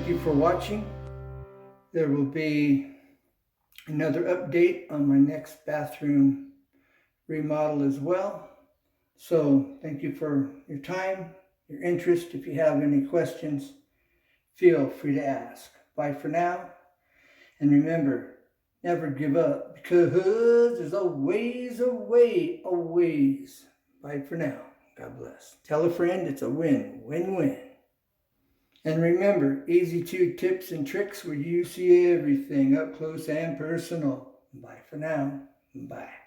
thank you for watching. There will be another update on my next bathroom remodel as well. So thank you for your time, your interest. If you have any questions, feel free to ask. Bye for now. And remember, never give up, because there's always a way, always. Bye for now. God bless. Tell a friend, it's a win, win-win. And remember, Easy 2 tips and tricks where you see everything up close and personal. Bye for now. Bye.